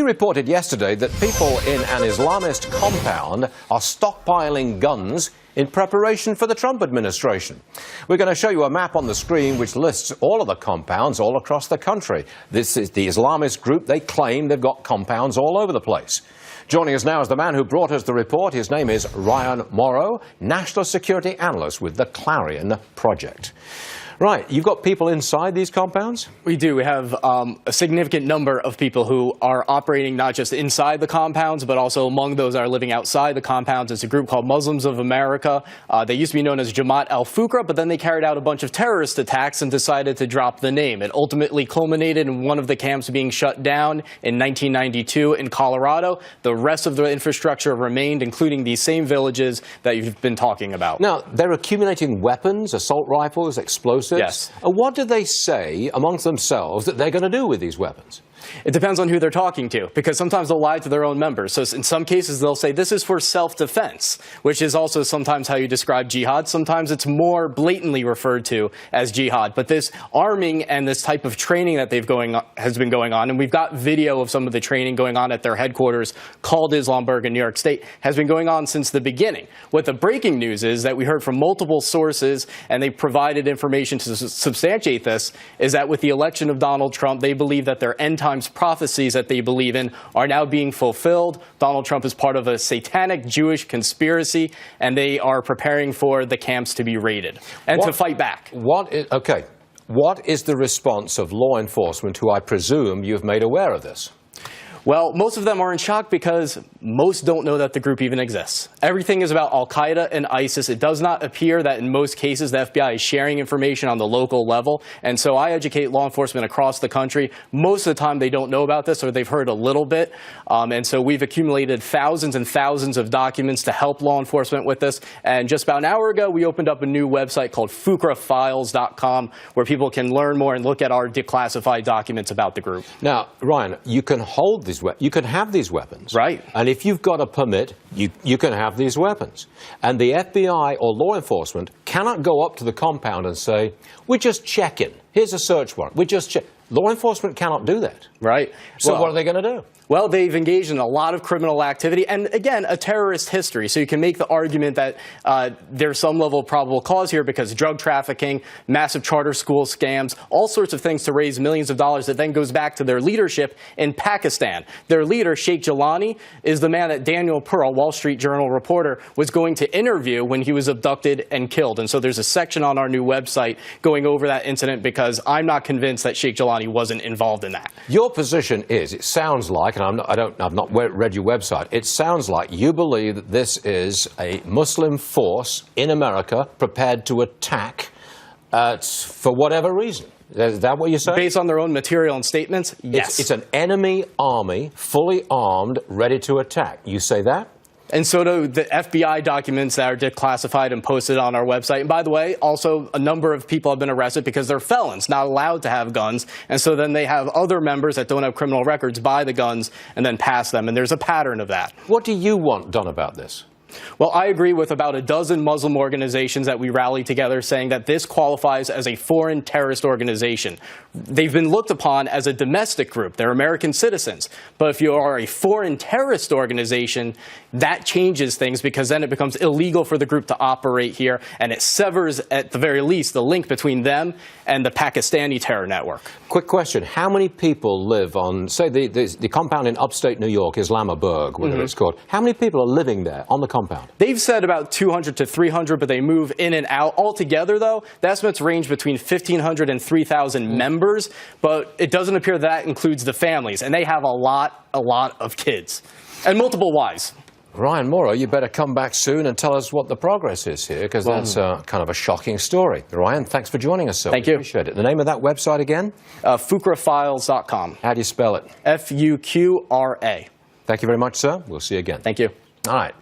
He reported yesterday that people in an Islamist compound are stockpiling guns in preparation for the Trump administration. We're going to show you a map on the screen which lists all of the compounds all across the country. This is the Islamist group. They claim they've got compounds all over the place. Joining us now is the man who brought us the report. His name is Mauro, national security analyst with the Clarion Project. Right, you've got people inside these compounds? We do. We have a significant number of people who are operating not just inside the compounds, but also among those that are living outside the compounds. It's a group called Muslims of America. They used to be known as Jamaat al-Fuqra, but then they carried out a bunch of terrorist attacks and decided to drop the name. It ultimately culminated in one of the camps being shut down in 1992 in Colorado. The rest of the infrastructure remained, including these same villages that you've been talking about. Now, they're accumulating weapons, assault rifles, explosives. Yes. What do they say amongst themselves that they're going to do with these weapons? It depends on who they're talking to, because sometimes they'll lie to their own members. So in some cases, they'll say this is for self-defense, which is also sometimes how you describe jihad. Sometimes it's more blatantly referred to as jihad. But this arming and this type of training that has been going on, and we've got video of some of the training going on at their headquarters called Islamburg in New York State, has been going on since the beginning. What the breaking news is that we heard from multiple sources, and they provided information to substantiate this, is that with the election of Donald Trump, they believe that their end times prophecies that they believe in are now being fulfilled. Donald Trump is part of a satanic Jewish conspiracy, and they are preparing for the camps to be raided and to fight back. What is the response of law enforcement, who I presume you've made aware of this? Well, most of them are in shock because most don't know that the group even exists. Everything is about Al-Qaeda and ISIS. It does not appear that in most cases the FBI is sharing information on the local level. And so I educate law enforcement across the country. Most of the time they don't know about this, or they've heard a little bit. And so we've accumulated thousands and thousands of documents to help law enforcement with this. And just about an hour ago, we opened up a new website called FuqraFiles.com, where people can learn more and look at our declassified documents about the group. Now, Ryan, you can hold these weapons. You can have these weapons. Right. And if you've got a permit, you can have these weapons. And the FBI or law enforcement cannot go up to the compound and say, we're just checking. Here's a search warrant. We're just checking. Law enforcement cannot do that. Right. So what are they going to do? Well, they've engaged in a lot of criminal activity and, again, a terrorist history. So you can make the argument that there's some level of probable cause here because drug trafficking, massive charter school scams, all sorts of things to raise millions of dollars that then goes back to their leadership in Pakistan. Their leader, Sheikh Jilani, is the man that Daniel Pearl, Wall Street Journal reporter, was going to interview when he was abducted and killed. And so there's a section on our new website going over that incident because I'm not convinced that Sheikh Jilani wasn't involved in that. Your position is, it sounds like, and I've not read your website, it sounds like you believe that this is a Muslim force in America prepared to attack for whatever reason. Is that what you're saying? Based on their own material and statements, yes. It's an enemy army, fully armed, ready to attack. You say that? And so do the FBI documents that are declassified and posted on our website. And by the way, also a number of people have been arrested because they're felons, not allowed to have guns. And so then they have other members that don't have criminal records buy the guns and then pass them. And there's a pattern of that. What do you want done about this? Well, I agree with about a dozen Muslim organizations that we rallied together saying that this qualifies as a foreign terrorist organization. They've been looked upon as a domestic group. They're American citizens. But if you are a foreign terrorist organization, that changes things because then it becomes illegal for the group to operate here, and it severs, at the very least, the link between them and the Pakistani terror network. Quick question. How many people live on, say, the compound in upstate New York, Islamburg, whatever it's called? How many people are living there on the compound? They've said about 200 to 300, but they move in and out. Altogether, though, the estimates range between 1,500 and 3,000 members, but it doesn't appear that includes the families, and they have a lot of kids and multiple wives. Ryan Mauro, you better come back soon and tell us what the progress is here, because that's kind of a shocking story. Ryan, thanks for joining us, sir. Thank you. Appreciate it. The name of that website again? FuqraFiles.com. How do you spell it? Fuqra. Thank you very much, sir. We'll see you again. Thank you. All right.